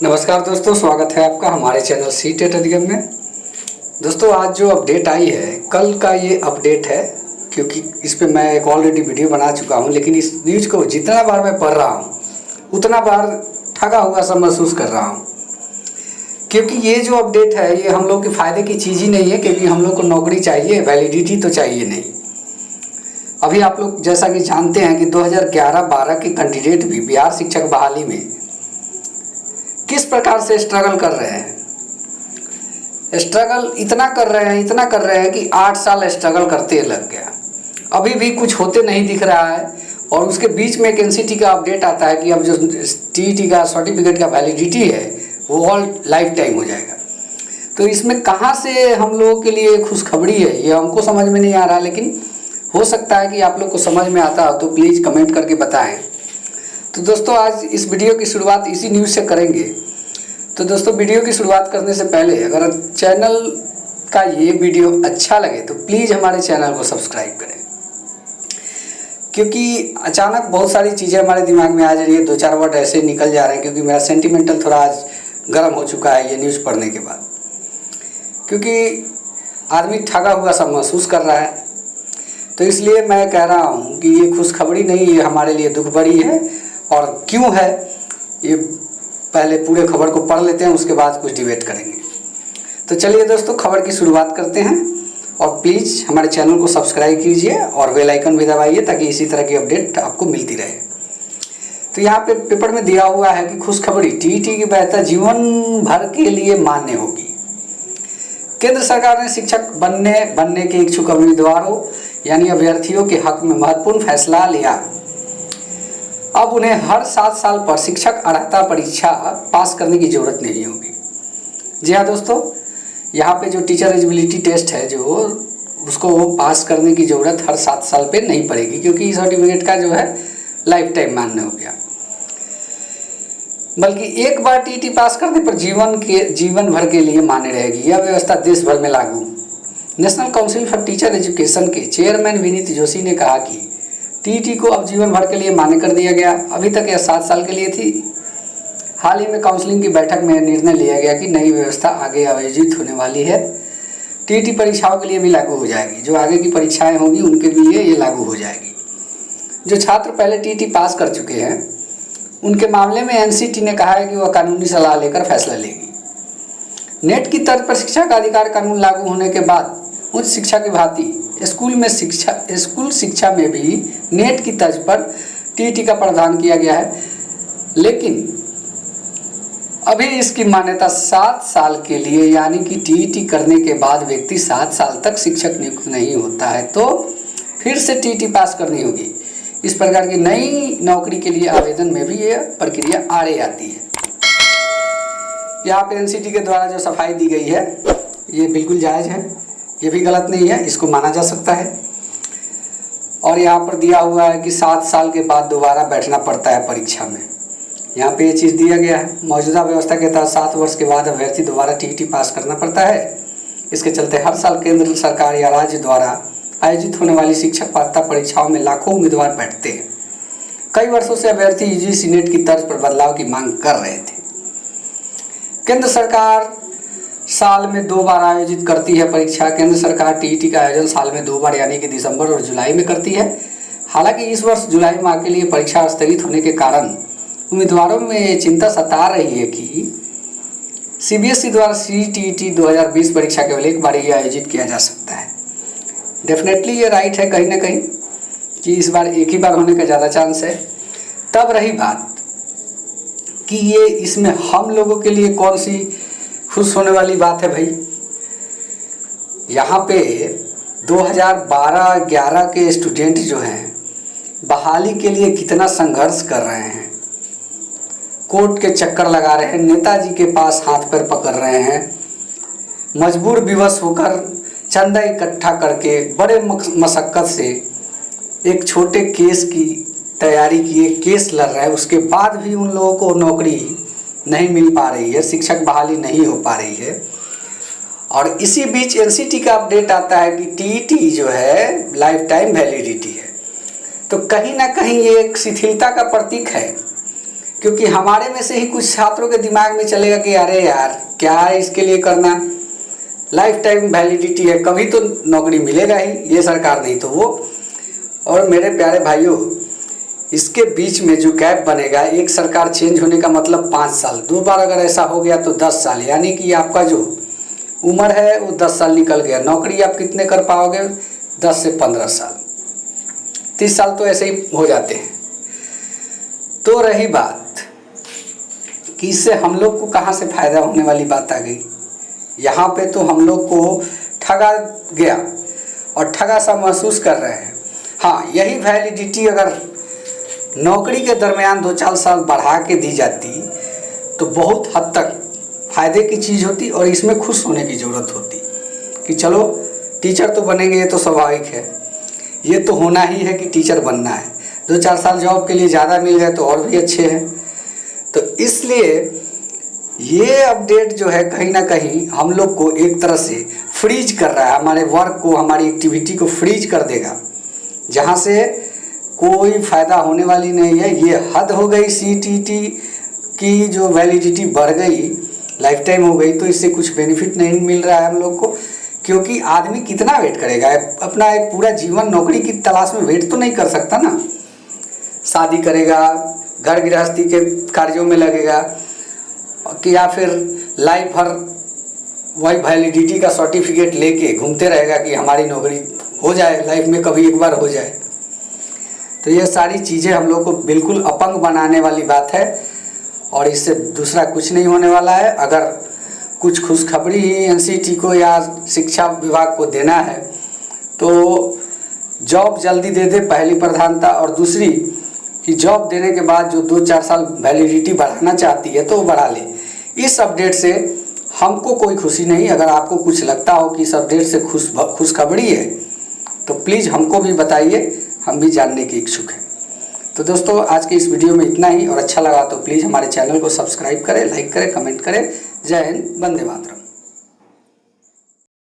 नमस्कार दोस्तों, स्वागत है आपका हमारे चैनल सी टेट अधिगम में। दोस्तों, आज जो अपडेट आई है, कल का ये अपडेट है, क्योंकि इस पे मैं एक ऑलरेडी वीडियो बना चुका हूँ, लेकिन इस न्यूज़ को जितना बार मैं पढ़ रहा हूँ उतना बार ठगा हुआ सा महसूस कर रहा हूँ। क्योंकि ये जो अपडेट है ये हम लोग के फ़ायदे की चीज़ ही नहीं है, क्योंकि हम लोग को नौकरी चाहिए, वैलिडिटी तो चाहिए नहीं। अभी आप लोग जैसा कि जानते हैं कि 2011-12 के कैंडिडेट भी बिहार शिक्षक बहाली में किस प्रकार से स्ट्रगल कर रहे हैं। स्ट्रगल इतना कर रहे हैं कि 8 साल स्ट्रगल करते लग गया, अभी भी कुछ होते नहीं दिख रहा है। और उसके बीच में एक एनसीटी का अपडेट आता है कि अब जो टीईटी का सर्टिफिकेट का वैलिडिटी है वो ऑल लाइफ टाइम हो जाएगा। तो इसमें कहाँ से हम लोगों के लिए खुशखबरी है ये हमको समझ में नहीं आ रहा, लेकिन हो सकता है कि आप लोग को समझ में आता हो, तो प्लीज़ कमेंट करके बताएं। तो दोस्तों, आज इस वीडियो की शुरुआत इसी न्यूज़ से करेंगे। तो दोस्तों, वीडियो की शुरुआत करने से पहले अगर चैनल का ये वीडियो अच्छा लगे तो प्लीज़ हमारे चैनल को सब्सक्राइब करें, क्योंकि अचानक बहुत सारी चीज़ें हमारे दिमाग में आ जा रही है, 2-4 वर्ड ऐसे निकल जा रहे हैं, क्योंकि मेरा सेंटिमेंटल थोड़ा आज गर्म हो चुका है ये न्यूज़ पढ़ने के बाद। क्योंकि आदमी ठगा हुआ सा महसूस कर रहा है, तो इसलिए मैं कह रहा हूँ कि ये खुशखबरी नहीं, ये हमारे लिए दुख भरी है। और क्यों है ये पहले पूरे खबर को पढ़ लेते हैं, उसके बाद कुछ डिबेट करेंगे। तो चलिए दोस्तों, खबर की शुरुआत करते हैं। और प्लीज़ हमारे चैनल को सब्सक्राइब कीजिए और बेल आइकन भी दबाइए, ताकि इसी तरह की अपडेट आपको मिलती रहे। तो यहाँ पे पेपर में दिया हुआ है कि खुशखबरी, टीईटी की बेहतर जीवन भर के लिए मान्य होगी। केंद्र सरकार ने शिक्षक बनने के इच्छुक उम्मीदवारों यानी अभ्यर्थियों के हक में महत्वपूर्ण फैसला लिया। अब उन्हें हर 7 साल पर शिक्षक अर्हता परीक्षा पास करने की जरूरत नहीं होगी। जी हाँ दोस्तों, यहाँ पे जो टीचर एलिजिबिलिटी टेस्ट है जो उसको पास करने की ज़रूरत हर 7 साल पे नहीं पड़ेगी, क्योंकि सर्टिफिकेट का जो है लाइफ टाइम मान्य हो गया। बल्कि एक बार टीईटी पास करने पर जीवन भर के लिए मान्य रहेगी। यह व्यवस्था देश भर में लागू। National council for teacher education के चेयरमैन विनीत जोशी ने कहा कि टीईटी को अब जीवन भर के लिए मान्य कर दिया गया। अभी तक यह 7 साल के लिए थी। हाल ही में काउंसिलिंग की बैठक में निर्णय लिया गया कि नई व्यवस्था आगे आयोजित होने वाली है, टीईटी परीक्षाओं के लिए भी लागू हो जाएगी। जो आगे की परीक्षाएं होंगी उनके लिए ये लागू हो जाएगी। जो छात्र पहले टीईटी पास कर चुके हैं उनके मामले में एनसीटी ने कहा है कि वह कानूनी सलाह लेकर फैसला लेगी। नेट की तर्ज पर शिक्षा का अधिकार कानून लागू होने के बाद उच्च शिक्षा की भांति स्कूल शिक्षा में भी नेट की तर्ज पर टीईटी का प्रावधान किया गया है, लेकिन अभी इसकी मान्यता 7 साल के लिए, यानी कि टीईटी करने के बाद व्यक्ति 7 साल तक शिक्षक नियुक्त नहीं होता है तो फिर से टीईटी पास करनी होगी। इस प्रकार की नई नौकरी के लिए आवेदन में भी यह प्रक्रिया आड़े आती है। यहाँ पे एनसीटी के द्वारा जो सफाई दी गई है ये बिल्कुल जायज़ है, ये भी गलत नहीं है, इसको माना जा सकता है। और यहाँ पर दिया हुआ है कि 7 साल के बाद दोबारा बैठना पड़ता है परीक्षा में। यहाँ पे ये चीज़ दिया गया है। मौजूदा व्यवस्था के तहत 7 वर्ष के बाद अभ्यर्थी दोबारा टीईटी पास करना पड़ता है। इसके चलते हर साल केंद्र सरकार या राज्य द्वारा आयोजित होने वाली शिक्षक पात्रता परीक्षाओं में लाखों उम्मीदवार बैठते हैं। कई वर्षों से अभ्यर्थी यूजीसी नेट की तर्ज पर बदलाव की मांग कर रहे थे। केंद्र सरकार साल में 2 बार आयोजित करती है परीक्षा। केंद्र सरकार टीईटी का आयोजन साल में 2 बार यानी कि दिसंबर और जुलाई में करती है। हालांकि इस वर्ष जुलाई माह के लिए परीक्षा स्थगित होने के कारण उम्मीदवारों में ये चिंता सता रही है कि सीबीएसई द्वारा सीटीईटी 2020 परीक्षा केवल एक बार ही आयोजित किया जा सकता है। डेफिनेटली ये राइट है कहीं ना कहीं कि इस बार एक ही बार होने का ज़्यादा चांस है। तब रही बात कि ये इसमें हम लोगों के लिए कौन सी खुश होने वाली बात है भाई। यहाँ पे 2012-11 के स्टूडेंट जो हैं बहाली के लिए कितना संघर्ष कर रहे हैं, कोर्ट के चक्कर लगा रहे हैं, नेताजी के पास हाथ पैर पकड़ रहे हैं, मजबूर विवश होकर चंदा इकट्ठा करके बड़े मशक्क़त से एक छोटे केस की तैयारी किए, केस लड़ रहे हैं। उसके बाद भी उन लोगों को नौकरी नहीं मिल पा रही है, शिक्षक बहाली नहीं हो पा रही है। और इसी बीच एनसीटी का अपडेट आता है कि टीईटी जो है लाइफ टाइम वैलिडिटी है। तो कहीं ना कहीं ये एक शिथिलता का प्रतीक है क्योंकि हमारे में से ही कुछ छात्रों के दिमाग में चलेगा कि अरे यार क्या है इसके लिए करना, लाइफ टाइम वैलिडिटी है, कभी तो नौकरी मिलेगा ही, ये सरकार नहीं तो वो। और मेरे प्यारे भाइयों, इसके बीच में जो गैप बनेगा, एक सरकार चेंज होने का मतलब 5 साल, 2 बार अगर ऐसा हो गया तो 10 साल, यानी कि आपका जो उम्र है वो 10 साल निकल गया। नौकरी आप कितने कर पाओगे? 10 से 15 साल, 30 साल तो ऐसे ही हो जाते हैं। तो रही बात कि इससे हम लोग को कहाँ से फ़ायदा होने वाली बात आ गई। यहाँ पे तो हम लोग को ठगा गया और ठगा सा महसूस कर रहे हैं। हाँ, यही वैलिडिटी अगर नौकरी के दरमियान 2-4 साल बढ़ा के दी जाती तो बहुत हद तक फ़ायदे की चीज़ होती और इसमें खुश होने की ज़रूरत होती कि चलो टीचर तो बनेंगे, ये तो स्वाभाविक है, ये तो होना ही है कि टीचर बनना है। 2-4 साल जॉब के लिए ज़्यादा मिल गए तो और भी अच्छे हैं। तो इसलिए ये अपडेट जो है कहीं ना कहीं हम लोग को एक तरह से फ्रीज कर रहा है, हमारे वर्क को, हमारी एक्टिविटी को फ्रीज कर देगा, जहाँ से कोई फ़ायदा होने वाली नहीं है। ये हद हो गई, CTT की जो वैलिडिटी बढ़ गई, लाइफ टाइम हो गई, तो इससे कुछ बेनिफिट नहीं मिल रहा है हम लोग को। क्योंकि आदमी कितना वेट करेगा, अपना एक पूरा जीवन नौकरी की तलाश में वेट तो नहीं कर सकता ना। शादी करेगा, घर गृहस्थी के कार्यों में लगेगा, कि या फिर लाइफ भर वही वैलिडिटी का सर्टिफिकेट लेके घूमते रहेगा कि हमारी नौकरी हो जाए, लाइफ में कभी एक बार हो जाए। तो ये सारी चीज़ें हम लोग को बिल्कुल अपंग बनाने वाली बात है और इससे दूसरा कुछ नहीं होने वाला है। अगर कुछ खुशखबरी ही NCT को या शिक्षा विभाग को देना है तो जॉब जल्दी दे दे, पहली प्रधानता, और दूसरी कि जॉब देने के बाद जो 2-4 साल वैलिडिटी बढ़ाना चाहती है तो वो बढ़ा ले। इस अपडेट से हमको कोई खुशी नहीं। अगर आपको कुछ लगता हो कि इस अपडेट से खुशखबरी है तो प्लीज़ हमको भी बताइए, हम भी जानने के इच्छुक हैं। तो दोस्तों, आज के इस वीडियो में इतना ही, और अच्छा लगा तो प्लीज़ हमारे चैनल को सब्सक्राइब करें, लाइक करें, कमेंट करें। जय हिंद, वंदे मातरम।